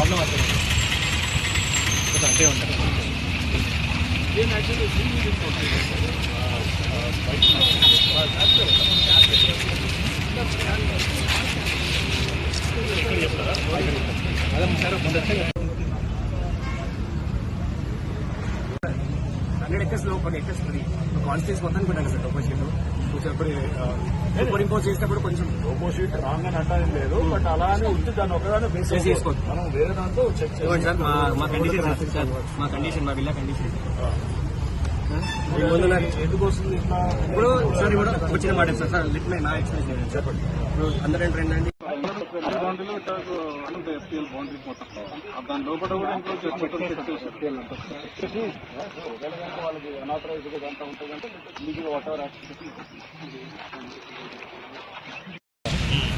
Problem అవుతుంది అంతే ఉంటుంది. అదే సార్ 100 acres లో కొన్ని ఎకర్స్ ఉంది కాన్స్టిట్యూన్స్ మొత్తానికి పెట్టాలి సార్ టోపోషీట్. సూపర్ ఇంపోజ్ చేసినప్పుడు కొంచెం టోపోషీట్ రాంగ్ అని అంటారేం లేదు, బట్ అలానే ఉంటే దాన్ని ఒకదాన్ని బేస్ చేసుకోవచ్చు. మనం వేరే దాంతో చెక్ చేసుకోండి సార్. మా కండిషన్ మా విల్లా కండిషన్ ఎందుకు వస్తుంది ఇట్లా ఇప్పుడు సార్ కూడా వచ్చిన మాట సార్. సార్ లిట్ నా ఎక్స్ప్లెయిన్ చెప్పండి. ఇప్పుడు అందరూ రండి బౌండరీలో ఎఫ్టీఎల్ బౌండరీ మొత్తం దాని లోపల కూడా వాళ్ళకి అనాథరైజ్ అంతా ఉంటుందంటే మీకు వాటర్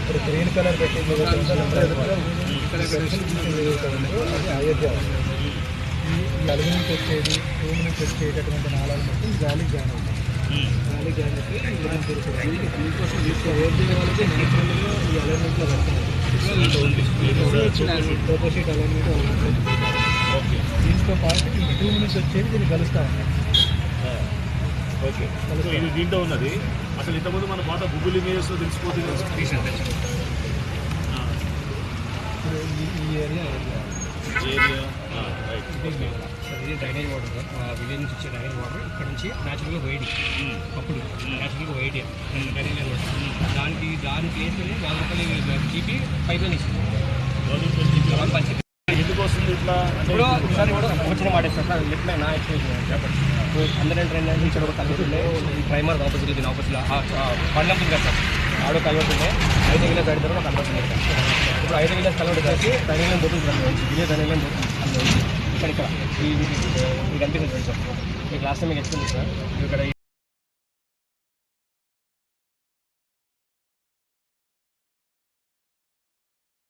ఇప్పుడు గ్రీన్ కలర్ పెట్టింది అయోధ్య. ఈ అలుగు నుంచి వచ్చేది భూమి నుంచి వచ్చేటటువంటి నాళాలు మొత్తం గాలి జాయిన్ అవుతుంది. గాలి జాయిన్ అయితే ఇలాంటి తిరుగుతుంది. దీనికోసం అయోధ్య వాళ్ళకి నేచురల్గా ఈ అలైన్మెంట్లో పడుతున్నారు. టోపోషీట్ అలైన్మెంట్ దీంతో పాటు ఈ భూమి నుంచి వచ్చేది దీన్ని కలుస్తా ఉన్నాయి. ఓకే, ఇది దీంట్లో ఉన్నది. అసలు ఇంతకుముందు మన పాత గూగుల్ ఇమేజెస్ తెలిసిపోతుంది. ఈ ఏరియా ఇది డ్రైనేజ్ వాటర్ సార్. విలేజ్ నుంచి వచ్చే డ్రైనేజ్ వాటర్ ఇక్కడ నుంచి న్యాచురల్గా వేడి అప్పుడు న్యాచురల్గా వేడి డ్రైనేజ్ వాటర్ దాని ప్లేస్లోనే 1,000 రూపాయలు జీపీ పైప్ లైన్ ఇస్తుంది. ఎందుకు వస్తుంది ఇట్లా? ఇప్పుడు సార్ కూడా వచ్చిన మాట సార్ లిట్ నా ఎక్స్ప్లెయిన్ చెప్పండి. ఇప్పుడు అందరూ రండి ఇక్కడ ఒక కలుగుతుండే ఈ ప్రైమర్ ఆపోజిట్ దీని ఆపోజిట్ పండ్లం ఉంది కదా సార్. ఆడో కలవతుండే 5 విలేజ్ అడిగితే ఒక కలవతుంది సార్. ఇప్పుడు 5 విలేజ్ కలవడం చేసి డ్రైనేజ్ పోతుంది సార్. విలేజ్ డ్రైనేజ్ పోతుంది ఇక్కడ ఈ కనిపిస్తుంది సార్. మీకు లాస్ట్ టైం మీకు ఎక్స్ప్లెయిన్ సార్. ఇక్కడ